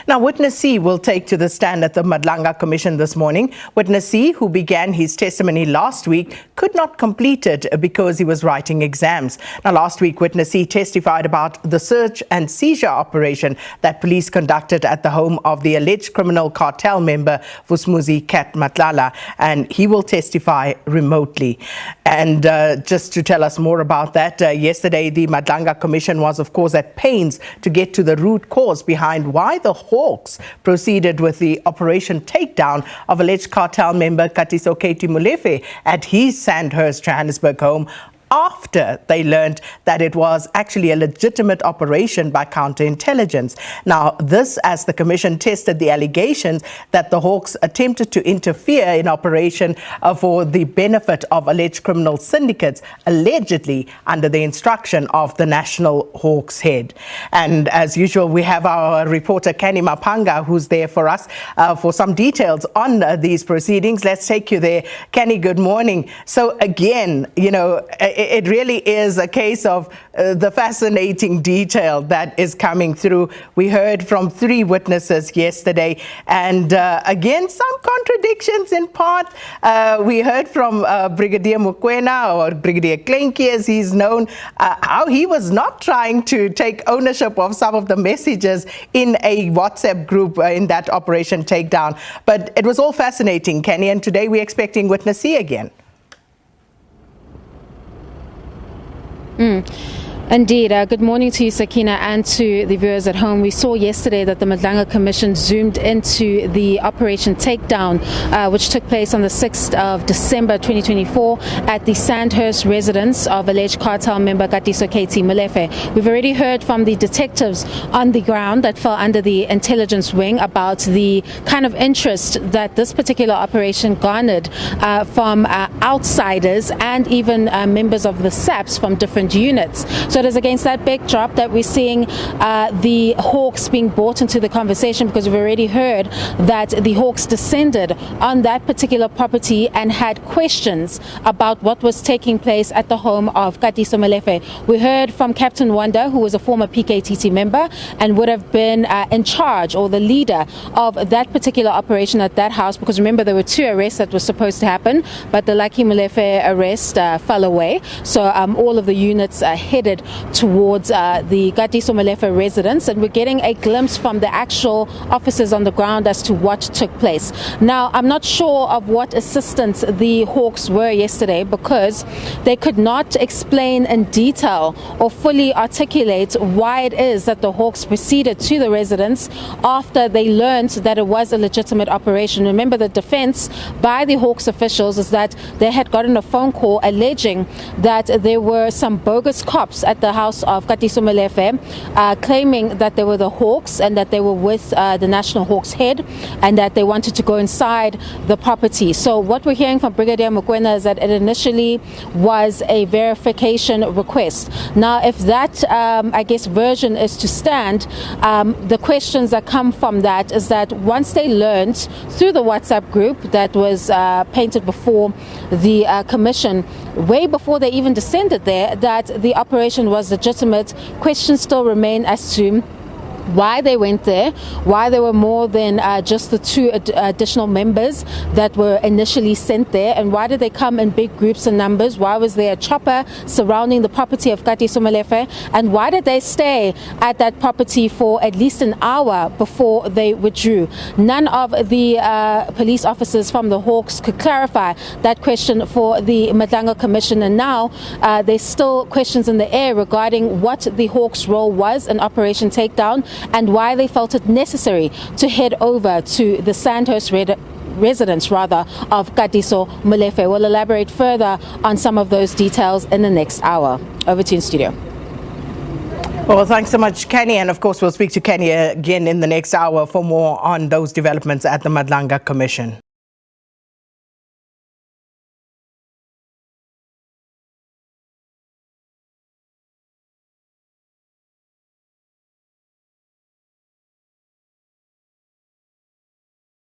Now, Witness C will take to the stand at the Madlanga Commission this morning. Witness C, who began his testimony last week, could not complete it because he was writing exams. Now, last week, Witness C testified about the search and seizure operation that police conducted at the home of the alleged criminal cartel member Vusumuzi Matlala, and he will testify remotely. And just to tell us more about that, yesterday the Madlanga Commission was, of course, at pains to get to the root cause behind why the Hawks proceeded with the operation takedown of alleged cartel member Testified Molefe at his Sandhurst, Johannesburg home, after they learned that it was actually a legitimate operation by counterintelligence. Now, this as the Commission tested the allegations that the Hawks attempted to interfere in operation for the benefit of alleged criminal syndicates, allegedly under the instruction of the National Hawks head. And as usual, we have our reporter Kenny Mapanga, who's there for us for some details on these proceedings. Let's take you there. Kenny, good morning. So again, you know, it really is a case of the fascinating detail that is coming through. We heard from 3 witnesses yesterday, and again, some contradictions in part. We heard from Brigadier Mukwena, or Brigadier Klenki as he's known, how he was not trying to take ownership of some of the messages in a WhatsApp group in that Operation Takedown. But it was all fascinating, Kenny, and today we're expecting Witness C again. Indeed. Good morning to you, Sakina, and to the viewers at home. We saw yesterday that the Madlanga Commission zoomed into the Operation Takedown, which took place on the 6th of December 2024 at the Sandhurst residence of alleged cartel member Testified Molefe. We've already heard from the detectives on the ground that fell under the intelligence wing about the kind of interest that this particular operation garnered from outsiders and even members of the SABC from different units. So it is against that backdrop that we're seeing the Hawks being brought into the conversation, because we've already heard that the Hawks descended on that particular property and had questions about what was taking place at the home of Testified Molefe. We heard from Captain Wanda, who was a former PKTT member and would have been in charge or the leader of that particular operation at that house, because remember there were 2 arrests that were supposed to happen, but the Lucky Molefe arrest fell away. So all of the units headed towards the Testified Molefe residence, and we're getting a glimpse from the actual officers on the ground as to what took place. Now, I'm not sure of what assistance the Hawks were yesterday, because they could not explain in detail or fully articulate why it is that the Hawks proceeded to the residence after they learned that it was a legitimate operation. Remember, the defense by the Hawks officials is that they had gotten a phone call alleging that there were some bogus cops at the house of Testified Molefe, claiming that they were the Hawks and that they were with the National Hawks head, and that they wanted to go inside the property. So what we're hearing from Brigadier Mukwena is that it initially was a verification request. Now, if that, I guess, version is to stand, the questions that come from that is that once they learned through the WhatsApp group that was painted before the commission, way before they even descended there, that the operation was legitimate, questions still remain as to why they went there, why there were more than just the 2 additional members that were initially sent there, and why did they come in big groups and numbers? Why was there a chopper surrounding the property of Testified Molefe, and why did they stay at that property for at least an hour before they withdrew? None of the police officers from the Hawks could clarify that question for the Madlanga Commission, and now there's still questions in the air regarding what the Hawks' role was in Operation Takedown, and why they felt it necessary to head over to the Sandhurst residence of Testified Molefe. We'll elaborate further on some of those details in the next hour. Over to you in studio. Well, thanks so much, Kenny. And of course, we'll speak to Kenny again in the next hour for more on those developments at the Madlanga Commission.